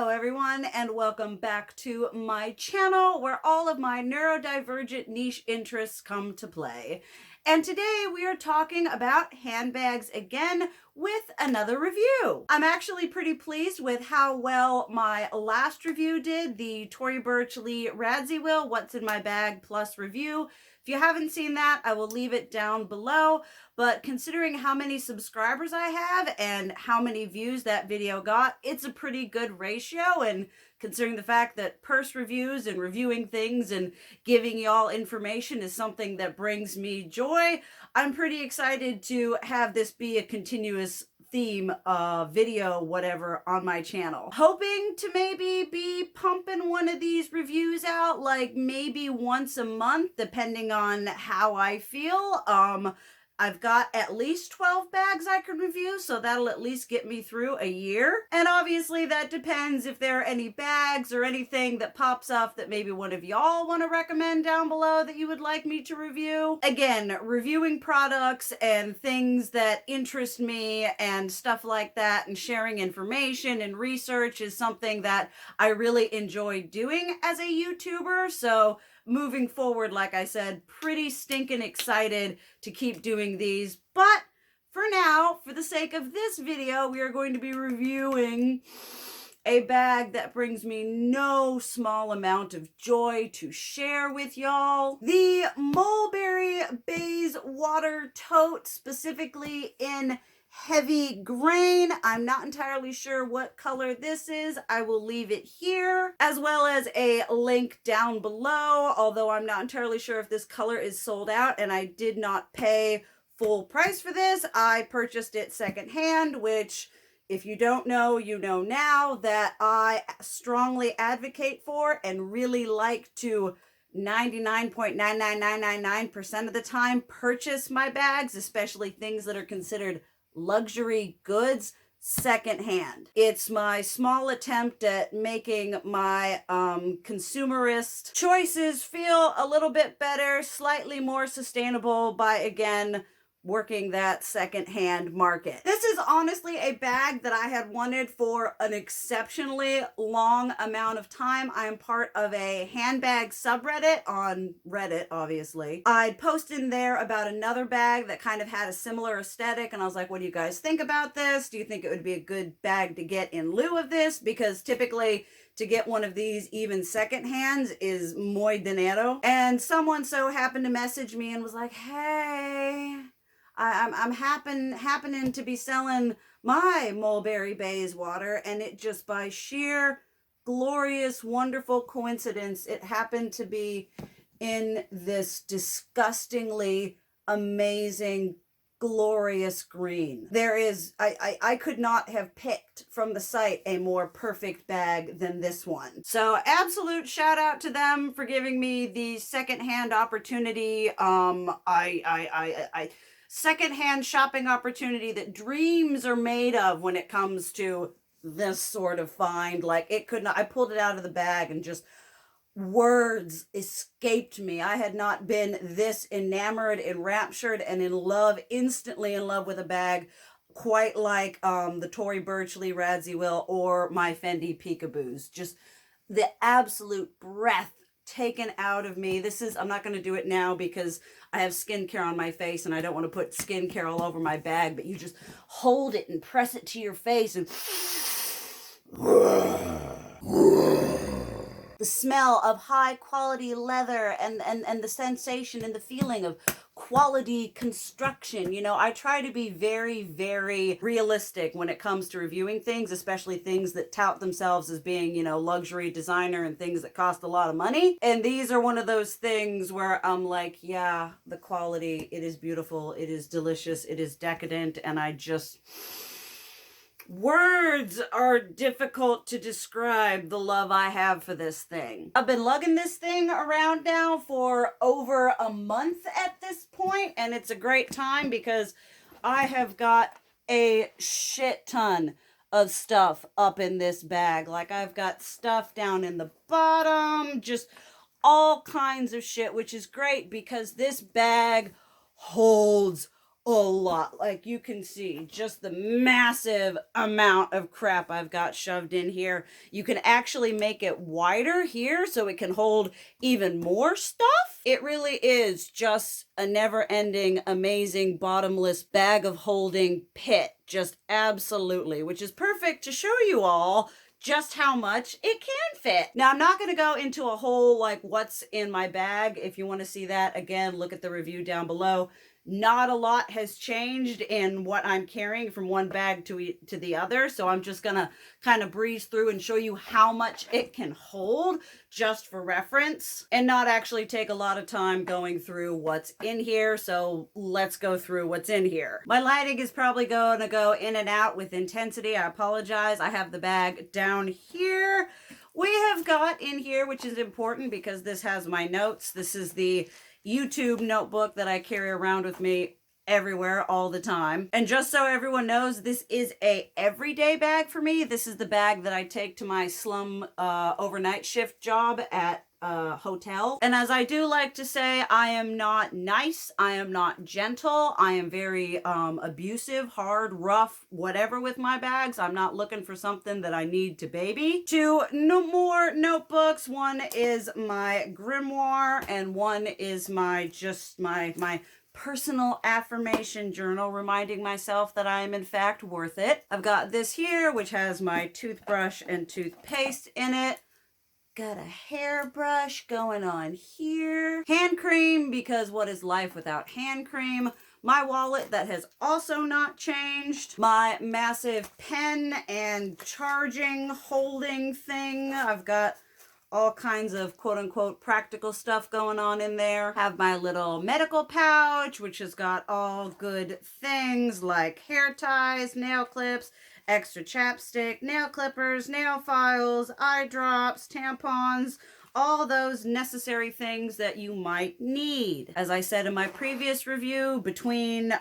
Hello everyone, and welcome back to my channel where all of my neurodivergent niche interests come to play. And today we are talking about handbags again with another review. I'm actually pretty pleased with how well my last review did, the Tory Burch Lee Radziwill What's in My Bag Plus review. If you haven't seen that, I will leave it down below. But considering how many subscribers I have and how many views that video got, it's a pretty good ratio. And considering the fact that purse reviews and reviewing things and giving y'all information is something that brings me joy, I'm pretty excited to have this be a continuous theme video whatever on my channel. Hoping to maybe be pumping one of these reviews out like maybe once a month depending on how I feel. I've got at least 12 bags I can review, so that'll at least get me through a year. And obviously that depends if there are any bags or anything that pops up that maybe one of y'all want to recommend down below that you would like me to review. Again, reviewing products and things that interest me and stuff like that and sharing information and research is something that I really enjoy doing as a YouTuber. So moving forward, like I said, pretty stinking excited to keep doing these. But for now, for the sake of this video, we are going to be reviewing a bag that brings me no small amount of joy to share with y'all. The Mulberry Bayswater tote, specifically in heavy grain. I'm not entirely sure what color this is. I will leave it here, as well as a link down below, although I'm not entirely sure if this color is sold out, and I did not pay full price for this. I purchased it secondhand, which, if you don't know, you know now, that I strongly advocate for and really like to 99.99999% of the time purchase my bags, especially things that are considered luxury goods, secondhand. It's my small attempt at making my consumerist choices feel a little bit better, slightly more sustainable by, again, working that secondhand market. This is honestly a bag that I had wanted for an exceptionally long amount of time. I am part of a handbag subreddit on Reddit, obviously. I posted in there about another bag that kind of had a similar aesthetic, and I was like, what do you guys think about this? Do you think it would be a good bag to get in lieu of this? Because typically to get one of these even secondhands is muy dinero. And someone so happened to message me and was like, hey, I'm happening to be selling my Mulberry Bayswater, and it just by sheer glorious, wonderful coincidence, it happened to be in this disgustingly amazing, glorious green. There is, I could not have picked from the site a more perfect bag than this one. So absolute shout out to them for giving me the secondhand opportunity. Secondhand shopping opportunity that dreams are made of when it comes to this sort of find. Like, it could not, I pulled it out of the bag and just words escaped me. I had not been this enamored, enraptured, and in love, instantly in love with a bag quite like the Tory Burch Lee Radziwill or my Fendi Peekaboos. Just the absolute breath taken out of me. This is, I'm not going to do it now because I have skincare on my face and I don't want to put skincare all over my bag, but you just hold it and press it to your face and the smell of high quality leather and the sensation and the feeling of quality construction. You know, I try to be very, very realistic when it comes to reviewing things, especially things that tout themselves as being, you know, luxury designer and things that cost a lot of money. And these are one of those things where I'm like, yeah, the quality, it is beautiful, it is delicious, it is decadent, and I just... words are difficult to describe the love I have for this thing. I've been lugging this thing around now for over a month at this point, and it's a great time because I have got a shit ton of stuff up in this bag. Like, I've got stuff down in the bottom, just all kinds of shit, which is great because this bag holds a lot. Like you can see just the massive amount of crap I've got shoved in here. You can actually make it wider here so it can hold even more stuff. It really is just a never-ending, amazing, bottomless bag of holding pit. Just absolutely, which is perfect to show you all just how much it can fit. Now, I'm not going to go into a whole like what's in my bag. If you want to see that, again, look at the review down below. Not a lot has changed in what I'm carrying from one bag to the other, so I'm just gonna kind of breeze through and show you how much it can hold just for reference and not actually take a lot of time going through what's in here. So let's go through what's in here. My lighting is probably going to go in and out with intensity. I apologize. I have the bag down here. We have got in here, which is important because this has my notes. This is the YouTube notebook that I carry around with me everywhere all the time. And just so everyone knows, this is a everyday bag for me. This is the bag that I take to my slum overnight shift job at a hotel. And as I do like to say, I am not nice. I am not gentle. I am very abusive, hard, rough, whatever with my bags. I'm not looking for something that I need to baby. Two more notebooks. One is my grimoire and one is my personal affirmation journal, reminding myself that I am in fact worth it. I've got this here, which has my toothbrush and toothpaste in it. Got a hairbrush going on here. Hand cream, because what is life without hand cream? My wallet that has also not changed. My massive pen and charging holding thing. I've got all kinds of quote-unquote practical stuff going on in there. Have my little medical pouch, which has got all good things like hair ties, nail clips, extra chapstick, nail clippers, nail files, eye drops, tampons, all those necessary things that you might need. As I said in my previous review, between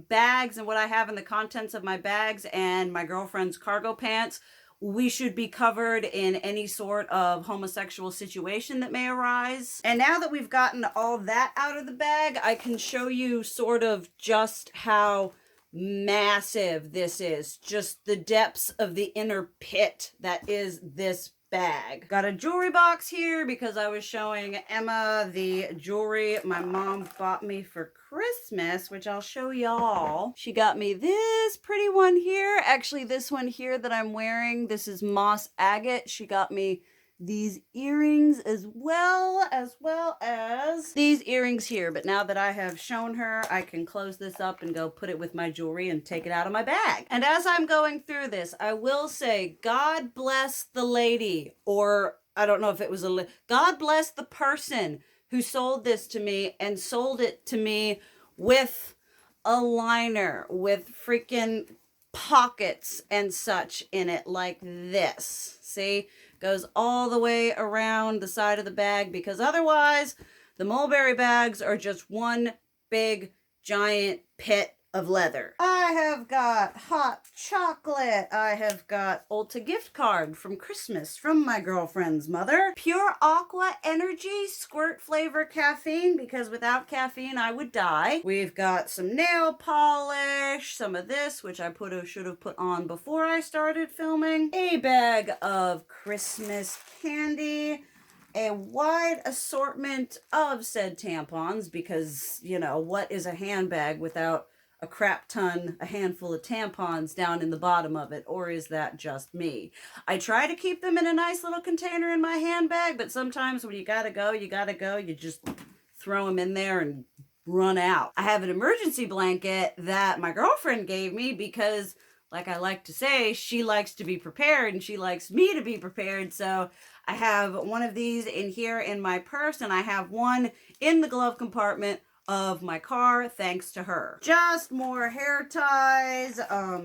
bags and what I have in the contents of my bags and my girlfriend's cargo pants, we should be covered in any sort of homosexual situation that may arise. And now that we've gotten all that out of the bag, I can show you sort of just how massive this is. Just the depths of the inner pit that is this bag. Got a jewelry box here because I was showing Emma the jewelry my mom bought me for Christmas, which I'll show y'all. She got me this pretty one here. Actually, this one here that I'm wearing, this is moss agate. She got me these earrings as well as these earrings here. But now that I have shown her, I can close this up and go put it with my jewelry and take it out of my bag. And as I'm going through this, I will say, God bless the lady, or I don't know if it was God bless the person who sold this to me and sold it to me with a liner with freaking pockets and such in it like this. See? Goes all the way around the side of the bag, because otherwise the mulberry bags are just one big giant pit of leather. I have got hot chocolate. I have got Ulta gift card from Christmas from my girlfriend's mother. Pure Aqua Energy squirt flavor caffeine, because without caffeine I would die. We've got some nail polish, some of this, which I should have put on before I started filming. A bag of Christmas candy. A wide assortment of said tampons, because, you know, what is a handbag without a crap ton, a handful of tampons down in the bottom of it? Or is that just me? I try to keep them in a nice little container in my handbag, but sometimes when you gotta go, you just throw them in there and run out. I have an emergency blanket that my girlfriend gave me because, like I like to say, she likes to be prepared and she likes me to be prepared. So I have one of these in here in my purse, and I have one in the glove compartment of my car, thanks to her. Just more hair ties,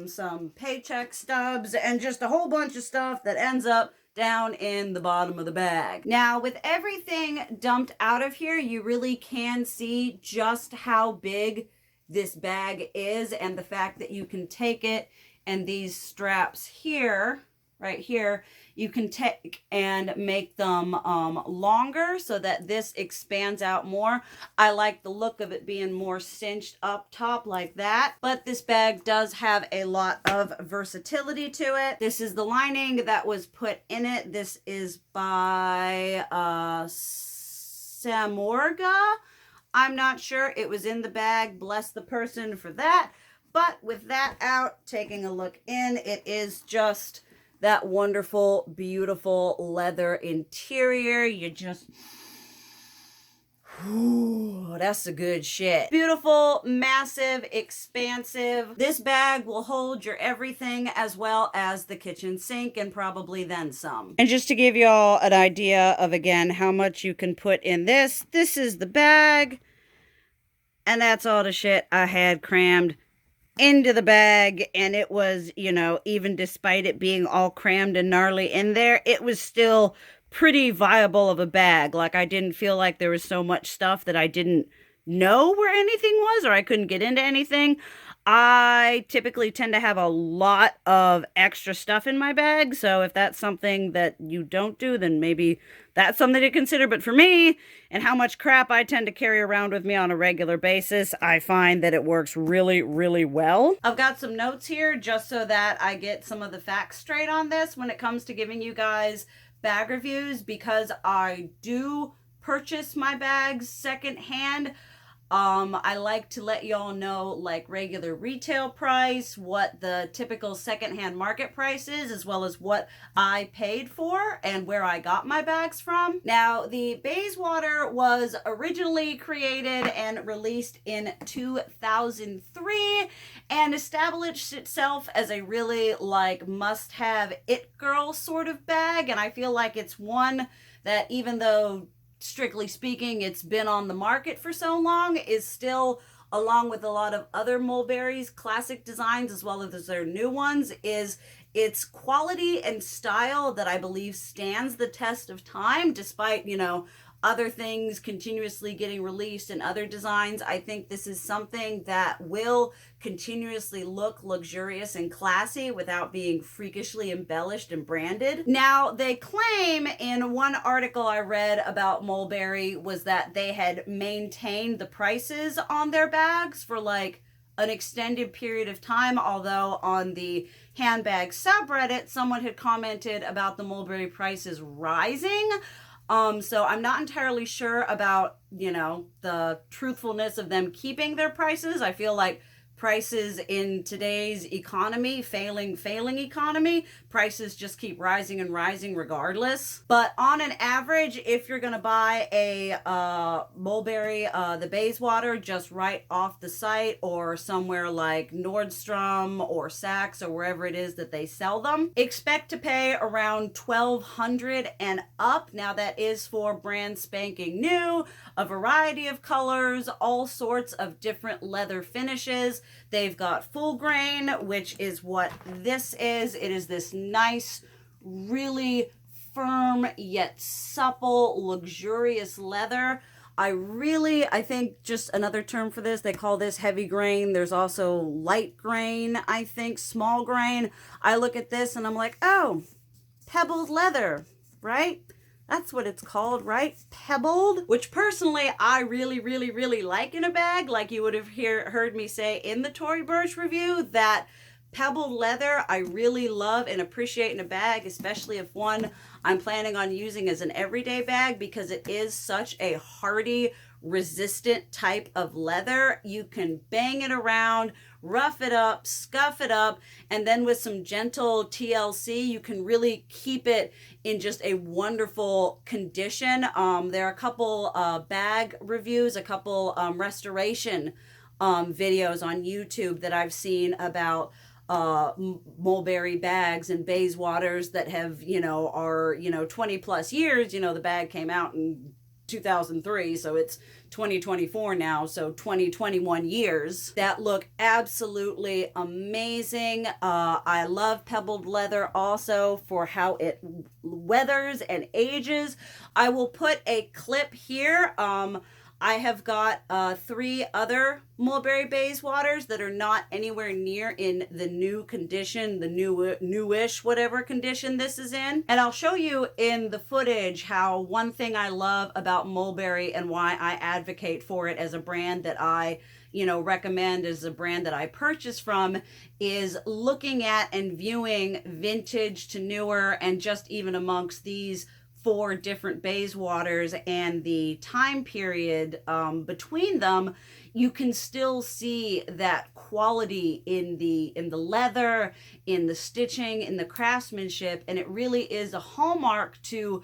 some paycheck stubs, and just a whole bunch of stuff that ends up down in the bottom of the bag. Now, with everything dumped out of here, you really can see just how big this bag is, and the fact that you can take it and these straps here, right here, you can take and make them longer so that this expands out more. I like the look of it being more cinched up top like that. But this bag does have a lot of versatility to it. This is the lining that was put in it. This is by Samorga. I'm not sure. It was in the bag. Bless the person for that. But with that out, taking a look in, it is just that wonderful, beautiful leather interior. You just... Ooh, that's the good shit. Beautiful, massive, expansive. This bag will hold your everything as well as the kitchen sink and probably then some. And just to give y'all an idea of, again, how much you can put in this, this is the bag. And that's all the shit I had crammed into the bag. And it was, you know, even despite it being all crammed and gnarly in there, it was still pretty viable of a bag. Like, I didn't feel like there was so much stuff that I didn't know where anything was or I couldn't get into anything. I typically tend to have a lot of extra stuff in my bag, so if that's something that you don't do, then maybe that's something to consider. But for me, and how much crap I tend to carry around with me on a regular basis, I find that it works really, really well. I've got some notes here just so that I get some of the facts straight on this when it comes to giving you guys bag reviews, because I do purchase my bags secondhand. I like to let y'all know, like, regular retail price, what the typical secondhand market price is, as well as what I paid for and where I got my bags from. Now, the Bayswater was originally created and released in 2003 and established itself as a really, like, must-have it girl sort of bag. And I feel like it's one that, even though strictly speaking it's been on the market for so long, is still, along with a lot of other Mulberry's classic designs as well as their new ones, is its quality and style that I believe stands the test of time, despite, you know, other things continuously getting released and other designs. I think this is something that will continuously look luxurious and classy without being freakishly embellished and branded. Now, they claim in one article I read about Mulberry was that they had maintained the prices on their bags for like an extended period of time, although on the handbag subreddit, someone had commented about the Mulberry prices rising. So I'm not entirely sure about, you know, the truthfulness of them keeping their prices. I feel like prices in today's economy, failing economy, prices just keep rising and rising regardless. But on an average, if you're gonna buy a Mulberry, the Bayswater, just right off the site or somewhere like Nordstrom or Saks or wherever it is that they sell them, expect to pay around $1,200 and up. Now, that is for brand spanking new, a variety of colors, all sorts of different leather finishes. They've got full grain, which is what this is. It is this nice, really firm yet supple, luxurious leather. I think just another term for this, they call this heavy grain. There's also light grain, I think, small grain. I look at this and I'm like, oh, pebbled leather, right? That's what it's called, right? Pebbled, which personally I really, really, really like in a bag. Like you would have heard me say in the Tory Burch review, that pebbled leather I really love and appreciate in a bag, especially if one I'm planning on using as an everyday bag, because it is such a hardy, resistant type of leather. You can bang it around, rough it up, scuff it up, and then with some gentle TLC, you can really keep it in just a wonderful condition. There are a couple bag reviews, a couple restoration videos on YouTube that I've seen about Mulberry bags and Bayswaters that have, are 20 plus years. The bag came out in 2003, so it's 2024 now, so 20-21 years, that look absolutely amazing. I love pebbled leather also for how it weathers and ages. I will put a clip here. I have got 3 other Mulberry Bayswaters that are not anywhere near in the new condition, the newish whatever condition this is in. And I'll show you in the footage how one thing I love about Mulberry and why I advocate for it as a brand that I recommend as a brand that I purchase from is looking at and viewing vintage to newer, and just even amongst these 4 different Bayswaters and the time period between them, you can still see that quality in the leather, in the stitching, in the craftsmanship, and it really is a hallmark to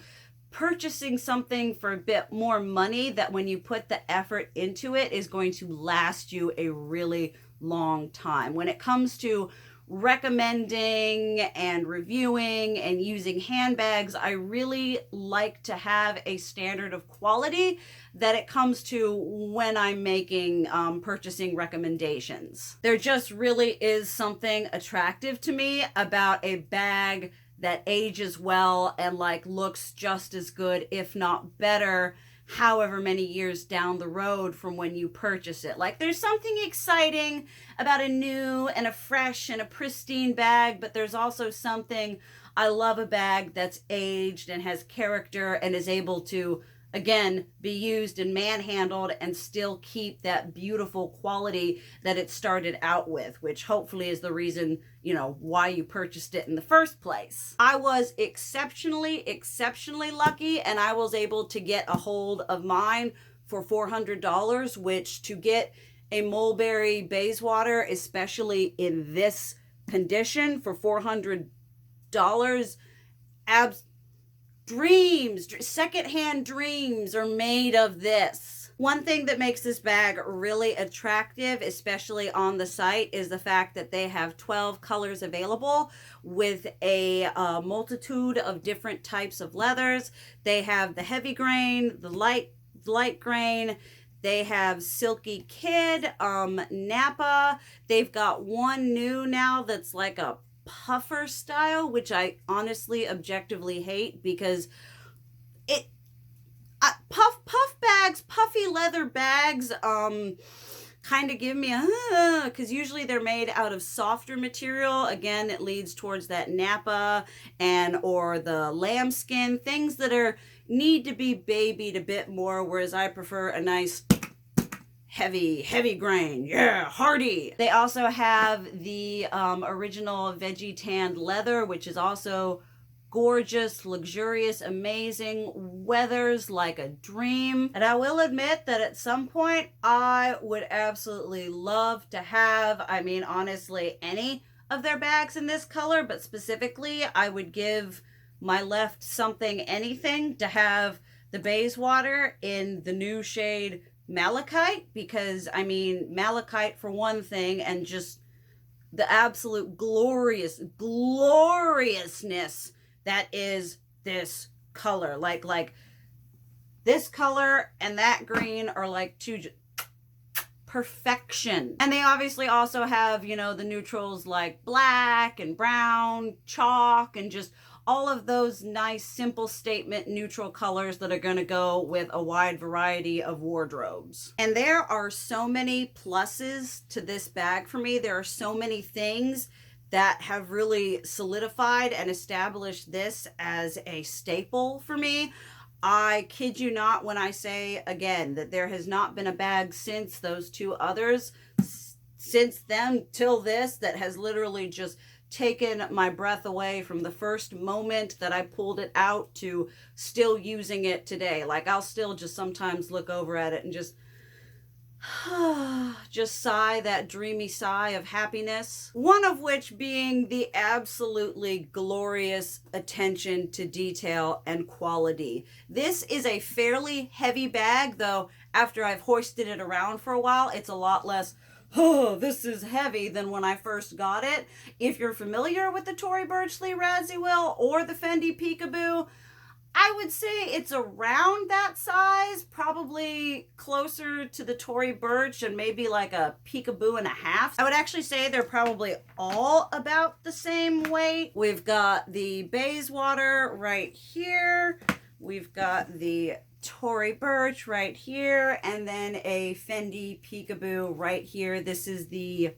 purchasing something for a bit more money that when you put the effort into it is going to last you a really long time. When it comes to recommending and reviewing and using handbags, I really like to have a standard of quality that it comes to when I'm making purchasing recommendations. There just really is something attractive to me about a bag that ages well and looks just as good, if not better, however many years down the road from when you purchase it. There's something exciting about a new and a fresh and a pristine bag, but there's also something, I love a bag that's aged and has character and is able to, again, be used and manhandled and still keep that beautiful quality that it started out with, which hopefully is the reason, why you purchased it in the first place. I was exceptionally lucky, and I was able to get a hold of mine for $400, which, to get a Mulberry Bayswater, especially in this condition, for $400, secondhand dreams are made of this. One thing that makes this bag really attractive, especially on the site, is the fact that they have 12 colors available with a multitude of different types of leathers. They have the heavy grain, the light grain. They have Silky Kid, Napa. They've got one new now that's like a puffer style, which I honestly objectively hate because puffy leather bags kind of give me because usually they're made out of softer material. Again, it leads towards that Napa or the lambskin, things that need to be babied a bit more, whereas I prefer a nice heavy grain, hardy. They also have the original veggie tanned leather, which is also gorgeous, luxurious, amazing, weathers like a dream. And I will admit that at some point I would absolutely love to have, honestly, any of their bags in this color, but specifically I would give my left something anything to have the Bayswater in the new shade Malachite, because Malachite for one thing, and just the absolute gloriousness that is this color. Like this color and that green are like perfection. And they obviously also have, the neutrals like black and brown, chalk, and just all of those nice simple statement neutral colors that are going to go with a wide variety of wardrobes. And there are so many pluses to this bag for me. There are so many things that have really solidified and established this as a staple for me. I kid you not when I say, again, that there has not been a bag since those 2 others, since then till this, that has literally just taken my breath away from the first moment that I pulled it out to still using it today. I'll still just sometimes look over at it and just sigh that dreamy sigh of happiness. One of which being the absolutely glorious attention to detail and quality. This is a fairly heavy bag, though after I've hoisted it around for a while, it's a lot less, this is heavy, than when I first got it. If you're familiar with the Tory Burchley Radziwill or the Fendi Peekaboo, I would say it's around that size, probably closer to the Tory Burch and maybe like a Peekaboo and a half. I would actually say they're probably all about the same weight. We've got the Bayswater right here. We've got the Tory Burch right here, and then a Fendi Peekaboo right here. This is the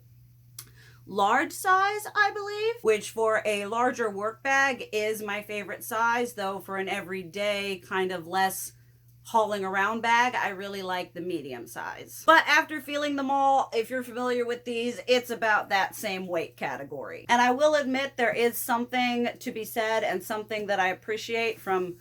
large size, I believe, which for a larger work bag is my favorite size, though for an everyday kind of less hauling around bag, I really like the medium size. But after feeling them all, if you're familiar with these, it's about that same weight category. And I will admit there is something to be said and something that I appreciate from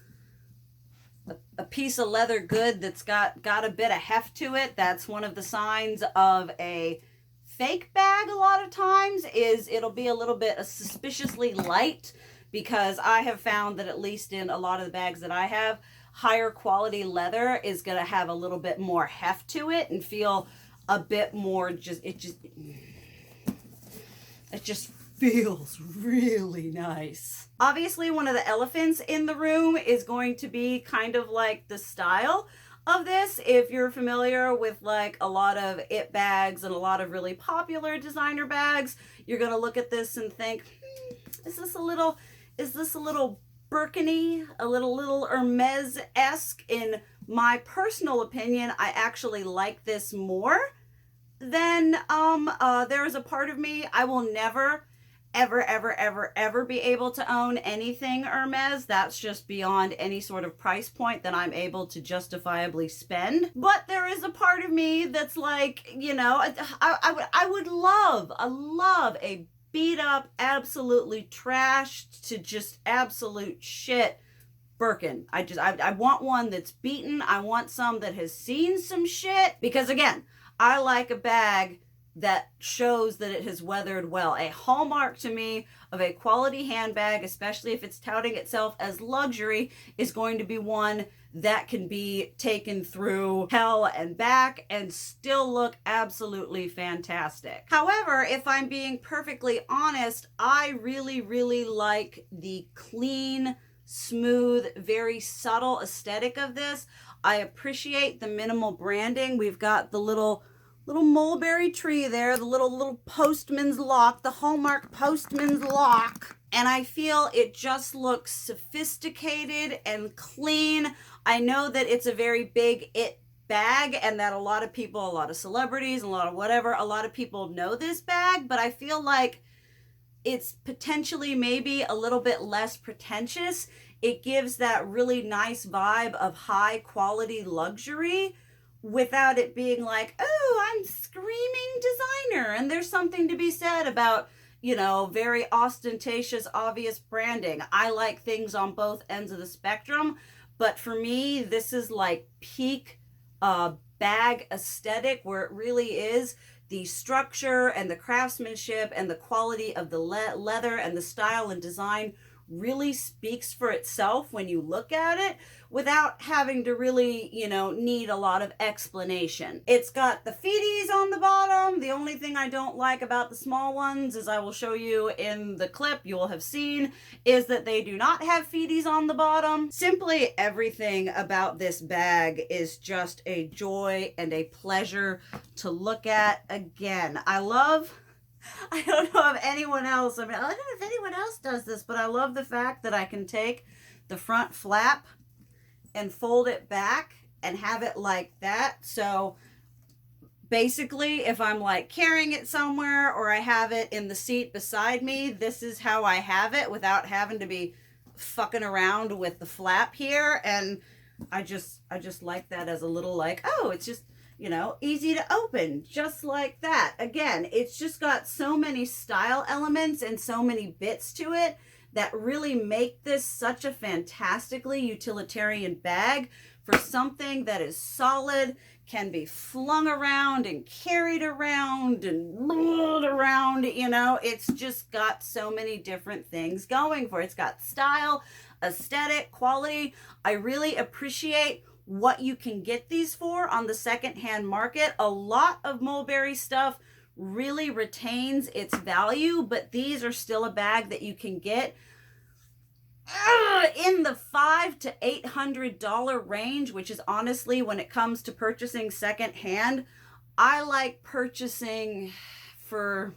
a piece of leather good that's got a bit of heft to it. That's one of the signs of a fake bag a lot of times, is it'll be a little bit suspiciously light, because I have found that at least in a lot of the bags that I have, higher quality leather is going to have a little bit more heft to it and feel a bit more it just feels really nice. Obviously, one of the elephants in the room is going to be kind of like the style of this. If you're familiar with like a lot of it bags and a lot of really popular designer bags, you're going to look at this and think, is this a little Birkin-y, a little Hermes-esque? In my personal opinion, I actually like this more than there is a part of me, I will never ever be able to own anything Hermes. That's just beyond any sort of price point that I'm able to justifiably spend. But there is a part of me that's like, you know, I would love a beat up, absolutely trashed to just absolute shit Birkin. I want one that's beaten. I want some that has seen some shit, because again, I like a bag that shows that it has weathered well. A hallmark to me of a quality handbag, especially if it's touting itself as luxury, is going to be one that can be taken through hell and back and still look absolutely fantastic. However, if I'm being perfectly honest, I really like the clean, smooth, very subtle aesthetic of this. I appreciate the minimal branding. We've got the little mulberry tree there, the little postman's lock, the hallmark postman's lock. And I feel it just looks sophisticated and clean. I know that it's a very big it bag and that a lot of people, a lot of celebrities, a lot of people know this bag, but I feel like it's potentially maybe a little bit less pretentious. It gives that really nice vibe of high quality luxury without it being like, oh, I'm screaming designer. And there's something to be said about, you know, very ostentatious, obvious branding. I like things on both ends of the spectrum, but for me, this is like peak bag aesthetic, where it really is the structure and the craftsmanship and the quality of the leather and the style and design really speaks for itself when you look at it without having to really, you know, need a lot of explanation. It's got the feeties on the bottom. The only thing I don't like about the small ones, as I will show you in the clip you will have seen, is that they do not have feeties on the bottom. Simply everything about this bag is just a joy and a pleasure to look at. Again, I don't know if anyone else, I don't know if anyone else does this, but I love the fact that I can take the front flap and fold it back and have it like that. So basically, if I'm like carrying it somewhere or I have it in the seat beside me, this is how I have it without having to be fucking around with the flap here. And I just like that as a little like, oh, it's just, you know, easy to open, just like that. Again, it's just got so many style elements and so many bits to it that really make this such a fantastically utilitarian bag for something that is solid, can be flung around and carried around and rolled around, you know. It's just got so many different things going for it. It's got style, aesthetic, quality. I really appreciate what you can get these for on the secondhand market. A lot of Mulberry stuff really retains its value, but these are still a bag that you can get in the $500 to $800 range, which is honestly, when it comes to purchasing secondhand, I like purchasing for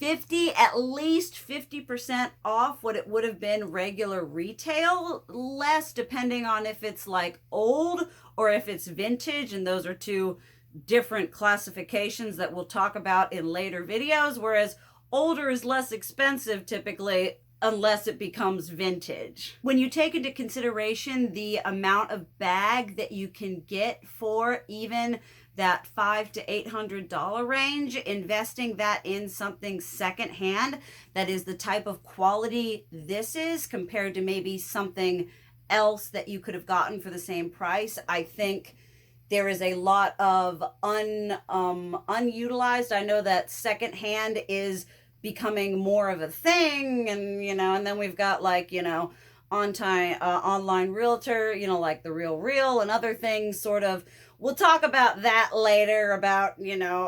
at least 50% off what it would have been regular retail, less depending on if it's like old or if it's vintage, and those are two different classifications that we'll talk about in later videos, whereas older is less expensive typically unless it becomes vintage. When you take into consideration the amount of bag that you can get for even that $500 to $800 range, investing that in something secondhand that is the type of quality this is compared to maybe something else that you could have gotten for the same price, I think there is a lot of unutilized. I know that secondhand is becoming more of a thing, and and then we've got like online realtor, like the Real and other things. Sort of, we'll talk about that later. About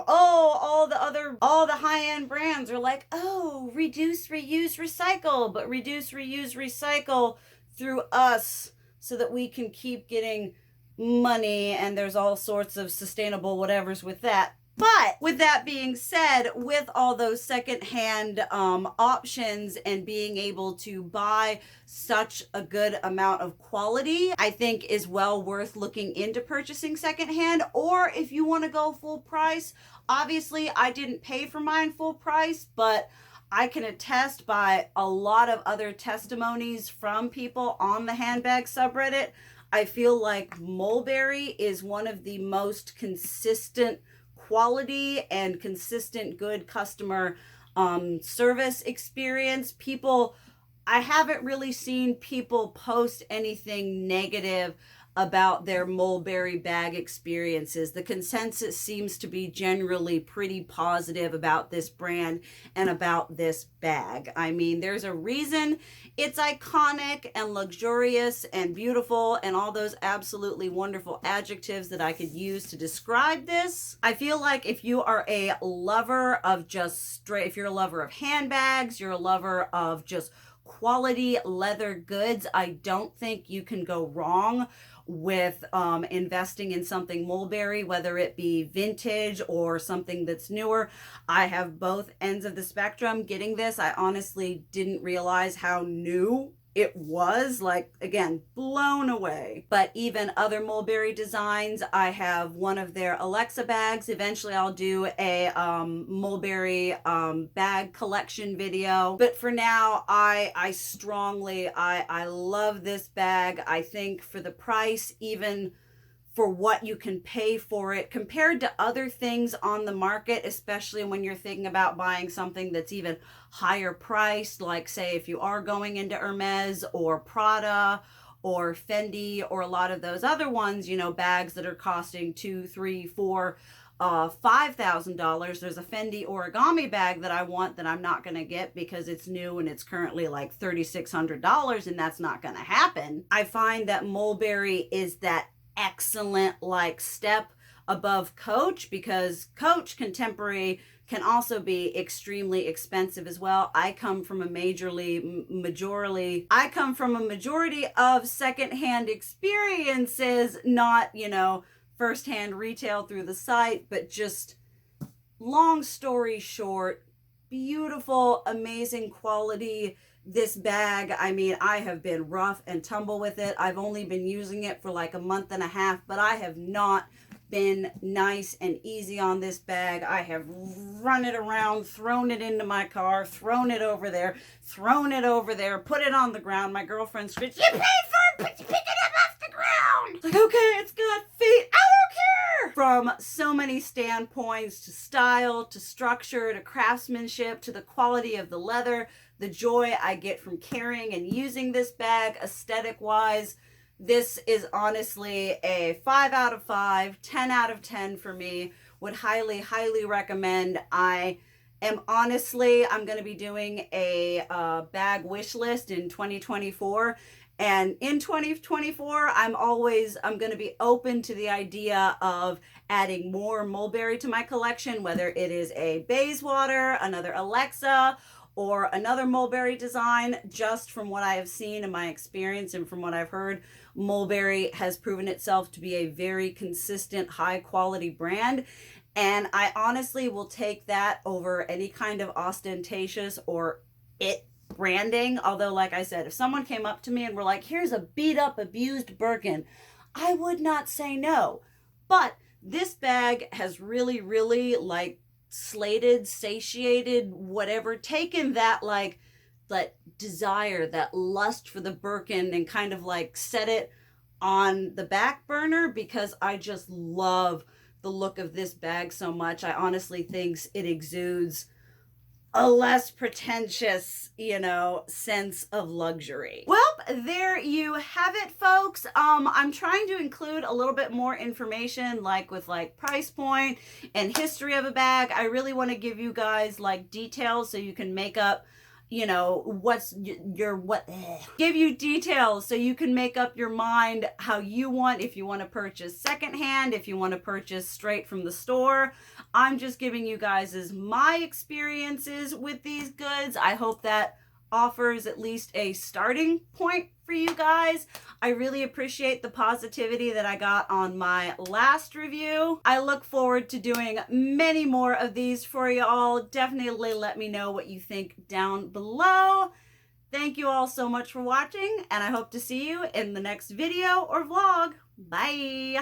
all the high-end brands are like, oh, reduce, reuse, recycle, but reduce, reuse, recycle through us so that we can keep getting money, and there's all sorts of sustainable whatevers with that. But with that being said, with all those secondhand options and being able to buy such a good amount of quality, I think is well worth looking into purchasing secondhand. Or if you want to go full price, obviously I didn't pay for mine full price, but I can attest by a lot of other testimonies from people on the handbag subreddit. I feel like Mulberry is one of the most consistent quality and consistent good customer service experience. I haven't really seen people post anything negative about their Mulberry bag experiences. The consensus seems to be generally pretty positive about this brand and about this bag. I mean, there's a reason it's iconic and luxurious and beautiful and all those absolutely wonderful adjectives that I could use to describe this. I feel like if you are a lover of if you're a lover of handbags, you're a lover of just quality leather goods, I don't think you can go wrong with investing in something Mulberry, whether it be vintage or something that's newer. I have both ends of the spectrum. Getting this, I honestly didn't realize how new it was. Like, again, blown away. But even other Mulberry designs, I have one of their Alexa bags. Eventually I'll do a Mulberry bag collection video, but for now I love this bag. I think for the price, even for what you can pay for it compared to other things on the market, especially when you're thinking about buying something that's even higher priced, like say if you are going into Hermes or Prada or Fendi or a lot of those other ones, bags that are costing $2,000, $3,000, $4,000, $5,000. There's a Fendi origami bag that I want that I'm not going to get because it's new and it's currently like $3,600, and that's not going to happen. I find that Mulberry is that excellent step above Coach, because Coach Contemporary can also be extremely expensive as well. I come from a majority of secondhand experiences, not firsthand retail through the site, but just long story short, beautiful, amazing quality. This bag, I mean, I have been rough and tumble with it. I've only been using it for like a month and a half, but I have not been nice and easy on this bag. I have run it around, thrown it into my car, thrown it over there, put it on the ground. My girlfriend screams, "You paid for it, but you pick it up off the ground!" Like, okay, it's got feet, I don't care! From so many standpoints, to style, to structure, to craftsmanship, to the quality of the leather, the joy I get from carrying and using this bag aesthetic-wise, this is honestly a 5 out of 5, 10 out of 10 for me. Would highly, highly recommend. I'm going to be doing a bag wish list in 2024. And in 2024, I'm going to be open to the idea of adding more Mulberry to my collection, whether it is a Bayswater, another Alexa, or another Mulberry design. Just from what I have seen in my experience and from what I've heard, Mulberry has proven itself to be a very consistent, high quality brand. And I honestly will take that over any kind of ostentatious or it branding. Although, like I said, if someone came up to me and were like, here's a beat up, abused Birkin, I would not say no. But this bag has really, really like slated, satiated, whatever, taken that like that desire, that lust for the Birkin and kind of like set it on the back burner because I just love the look of this bag so much. I honestly think it exudes a less pretentious, sense of luxury. Well, there you have it, folks. I'm trying to include a little bit more information, like with like price point and history of a bag. I really want to give you guys like details so you can make up what's your what give you details so you can make up your mind how you want, if you want to purchase secondhand, if you want to purchase straight from the store. I'm just giving you guys as my experiences with these goods. I hope that offers at least a starting point for you guys. I really appreciate the positivity that I got on my last review. I look forward to doing many more of these for you all. Definitely let me know what you think down below. Thank you all so much for watching, and I hope to see you in the next video or vlog. Bye!